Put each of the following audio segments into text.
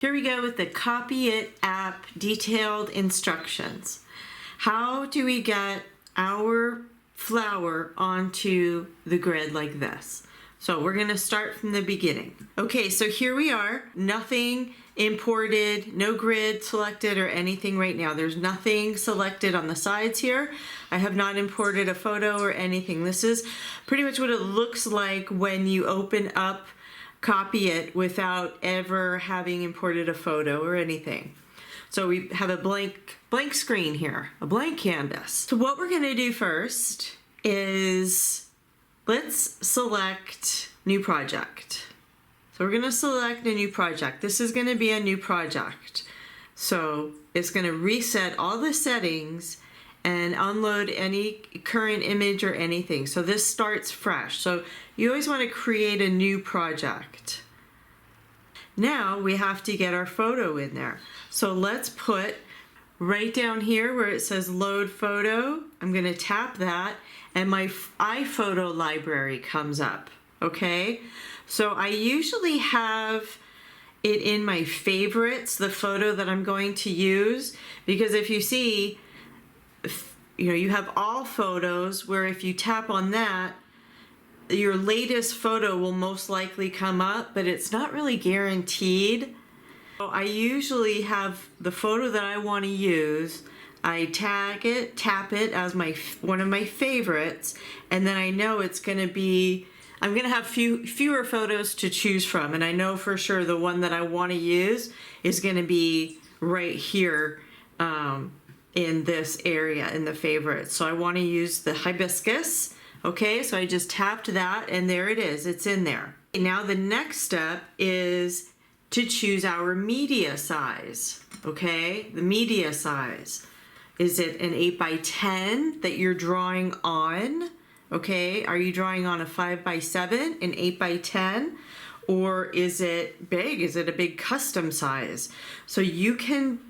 Here we go with the Copy It app detailed instructions. How do we get our flower onto the grid like this? So we're gonna start from the beginning. Okay, so here we are, nothing imported, no grid selected or anything right now. There's nothing selected on the sides here. I have not imported a photo or anything. This is pretty much what it looks like when you open up Copy It without ever having imported a photo or anything. So we have a blank screen here, a blank canvas. So what we're gonna do first is let's select new project. So we're gonna select a new project. This is gonna be a new project. So it's gonna reset all the settings and unload any current image or anything. So this starts fresh. So you always want to create a new project. Now we have to get our photo in there. So let's put right down here where it says load photo. I'm going to tap that and my iPhoto library comes up. Okay. So I usually have it in my favorites, the photo that I'm going to use, because if you see, you have all photos where if you tap on that, your latest photo will most likely come up, but it's not really guaranteed. So I usually have the photo that I want to use. I tap it as one of my favorites, and then I know it's going to be, I'm going to have fewer photos to choose from, and I know for sure the one that I want to use is going to be right here in this area in the favorites. So I want to use the hibiscus. Okay, so I just tapped that and there it is, it's in there. Now the next step is to choose our media size. Okay, the media size. Is it an 8x10 that you're drawing on? Okay, are you drawing on a 5x7, an 8x10? Or is it big? Is it a big custom size? So you can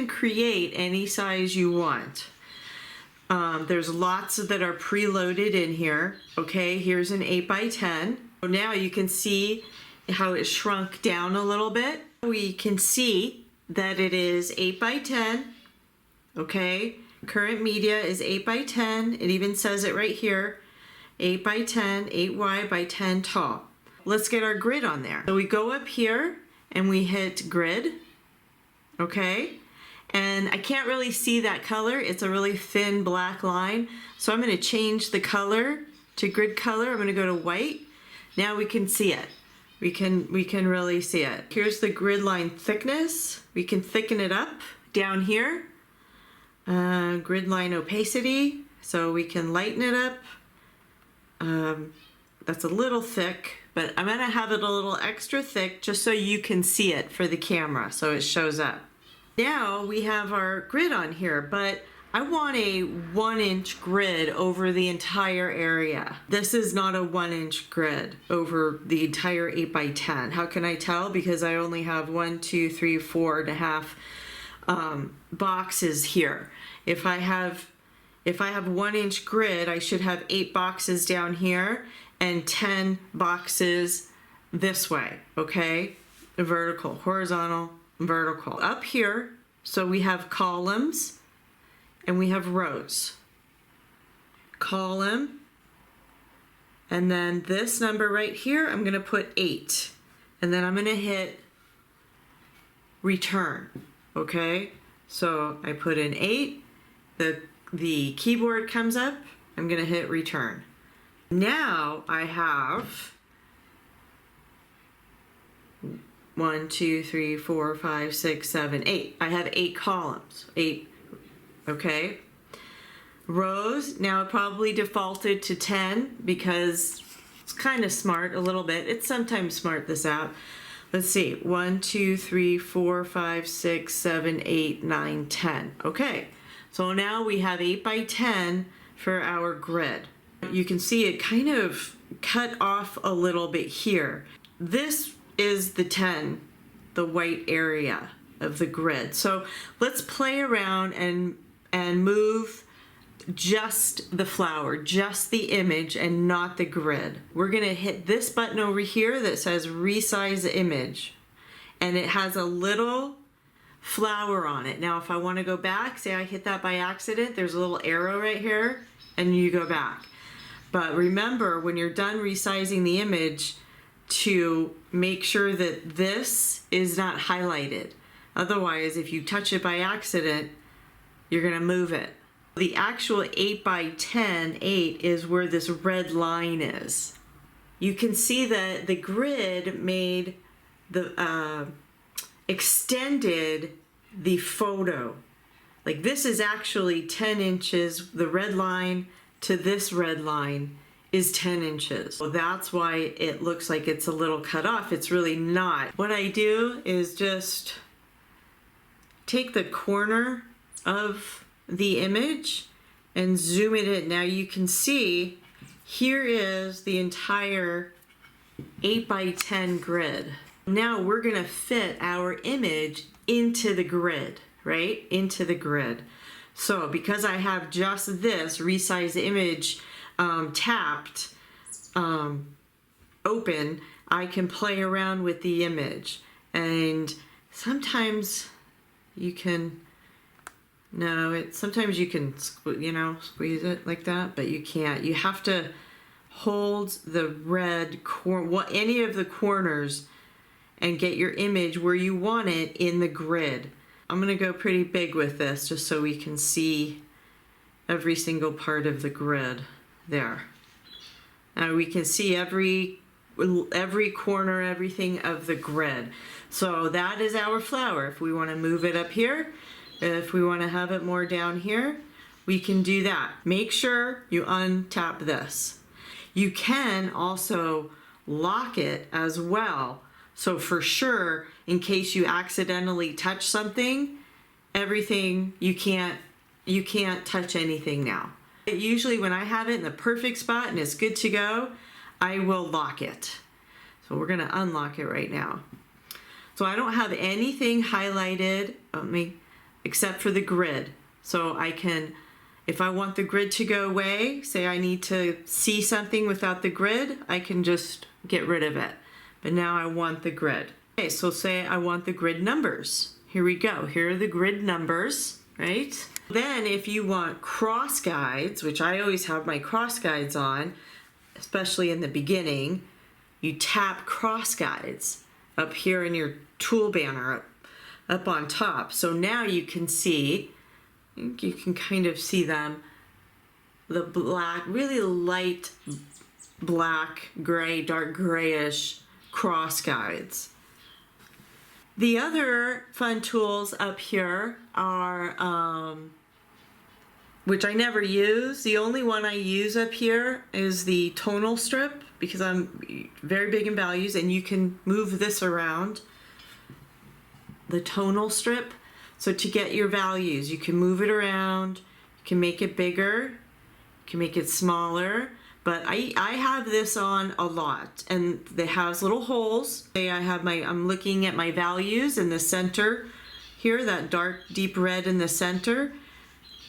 create any size you want. There's lots that are preloaded in here. Okay, here's an 8x10. So now you can see how it shrunk down a little bit. We can see that it is 8x10. Okay, current media is 8x10. It even says it right here, 8x10, 8 wide by 10 tall. Let's get our grid on there. So we go up here and we hit grid. Okay, and I can't really see that color. It's a really thin black line. So I'm going to change the color to grid color. I'm going to go to white. Now we can see it. We can really see it. Here's the grid line thickness. We can thicken it up down here. Grid line opacity. So we can lighten it up. That's a little thick, but I'm going to have it a little extra thick just so you can see it for the camera so it shows up. Now we have our grid on here, but I want a 1-inch grid over the entire area. This is not a 1-inch grid over the entire 8x10. How can I tell? Because I only have 1, 2, 3, 4.5 boxes here. If I have 1-inch grid, I should have 8 boxes down here and 10 boxes this way, okay? Vertical, horizontal, vertical. Up here, so we have columns and we have rows. Column, and then this number right here, I'm going to put 8. And then I'm going to hit return, okay? So I put in 8, the keyboard comes up, I'm going to hit return. Now I have 1, 2, 3, 4, 5, 6, 7, 8. I have 8 columns, 8, okay? Rows, now it probably defaulted to 10 because it's kind of smart a little bit. It's sometimes smart, this app. Let's see, 1, 2, 3, 4, 5, 6, 7, 8, 9, 10. Okay, so now we have 8x10 for our grid. You can see it kind of cut off a little bit here. This is the 10, the white area of the grid. So let's play around and move just the flower, just the image and not the grid. We're gonna hit this button over here that says resize image. and it has a little flower on it. Now if I want to go back, say I hit that by accident, there's a little arrow right here and you go back. But remember, when you're done resizing the image, to make sure that this is not highlighted. Otherwise, if you touch it by accident, you're going to move it. The actual 8 by 10, 8 is where this red line is. You can see that the grid made the extended the photo. Like this is actually 10 inches, the red line to this red line is 10 inches. So that's why it looks like it's a little cut off. It's really not. What I do is just take the corner of the image and zoom it in. Now you can see here is the entire 8 by 10 grid. Now we're gonna fit our image into the grid, right? Into the grid. So because I have just this resize image tapped open, I can play around with the image. And sometimes you can, sometimes you can, squeeze it like that, but you can't. You have to hold the red any of the corners and get your image where you want it in the grid. I'm gonna go pretty big with this just so we can see every single part of the grid there. Now we can see every corner, everything of the grid. So that is our flower. If we want to move it up here, if we want to have it more down here, we can do that. Make sure you untap this. You can also lock it as well. So for sure, in case you accidentally touch something, everything, you can't touch anything now. Usually when I have it in the perfect spot and it's good to go, I will lock it. So we're gonna unlock it right now. So I don't have anything highlighted except for the grid. So I can, if I want the grid to go away, say I need to see something without the grid, I can just get rid of it. But now I want the grid. Okay, so say I want the grid numbers. Here we go. Here are the grid numbers, right? Then if you want cross guides, which I always have my cross guides on, especially in the beginning, you tap cross guides up here in your tool banner up on top. So now you can see, you can kind of see them, the black, really light black, gray, dark grayish cross guides. The other fun tools up here are, which I never use. The only one I use up here is the tonal strip because I'm very big in values, and you can move this around. The tonal strip. So to get your values, you can move it around, you can make it bigger, you can make it smaller. But I have this on a lot, and it has little holes. I'm looking at my values in the center here, that dark deep red in the center.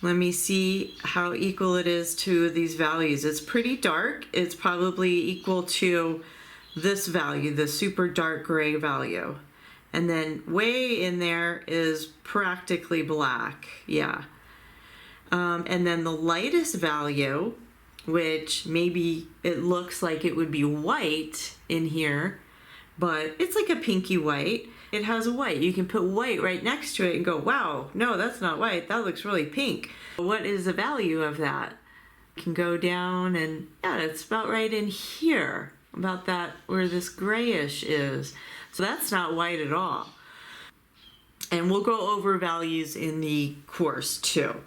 Let me see how equal it is to these values. It's pretty dark. It's probably equal to this value, the super dark gray value. And then way in there is practically black, yeah. And then the lightest value, which maybe it looks like it would be white in here, but it's like a pinky white. It has a white. You can put white right next to it and go, wow, no, that's not white. That looks really pink. What is the value of that? You can go down and, yeah, it's about right in here, about that where this grayish is. So that's not white at all. And we'll go over values in the course too.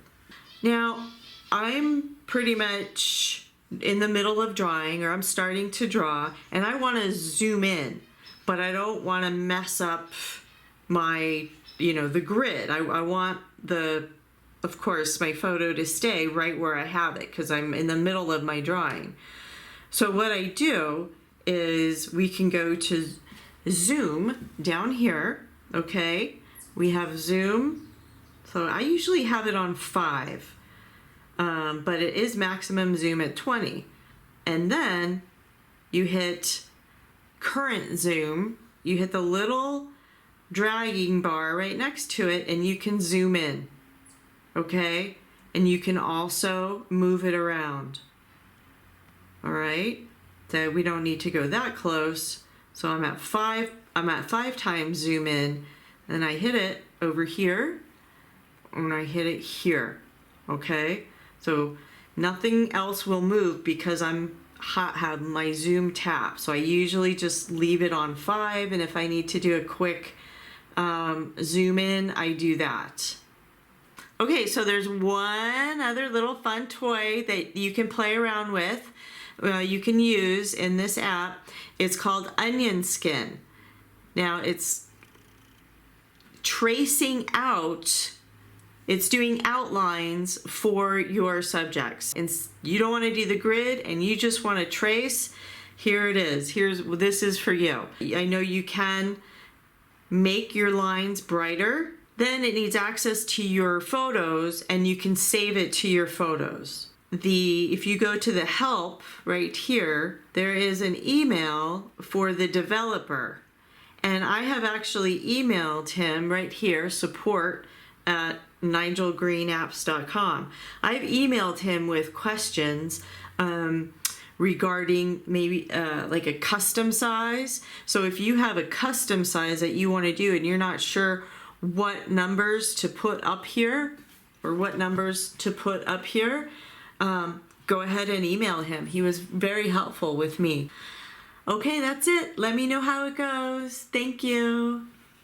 Now, I'm pretty much in the middle of drawing, or I'm starting to draw, and I want to zoom in, but I don't want to mess up my, the grid. I want of course, my photo to stay right where I have it because I'm in the middle of my drawing. So what I do is we can go to zoom down here, okay? We have zoom. So I usually have it on 5. But it is maximum zoom at 20. And then you hit current zoom, you hit the little dragging bar right next to it and you can zoom in, okay? And you can also move it around, all right? So we don't need to go that close. So I'm at 5 times zoom in, and I hit it over here, and I hit it here, okay? So nothing else will move because have my zoom tap. So I usually just leave it on 5, and if I need to do a quick zoom in, I do that. Okay, so there's one other little fun toy that you can play around with. You can use in this app. It's called Onion Skin. Now it's tracing out, it's doing outlines for your subjects. And you don't want to do the grid and you just want to trace. Here it is. This is for you. I know you can make your lines brighter. Then it needs access to your photos and you can save it to your photos. If you go to the help right here, there is an email for the developer. And I have actually emailed him right here, support@nigelgreenapps.com. I've emailed him with questions regarding maybe like a custom size. So if you have a custom size that you want to do and you're not sure what numbers to put up here or what numbers to put up here, go ahead and email him. He was very helpful with me. Okay, that's it. Let me know how it goes. Thank you.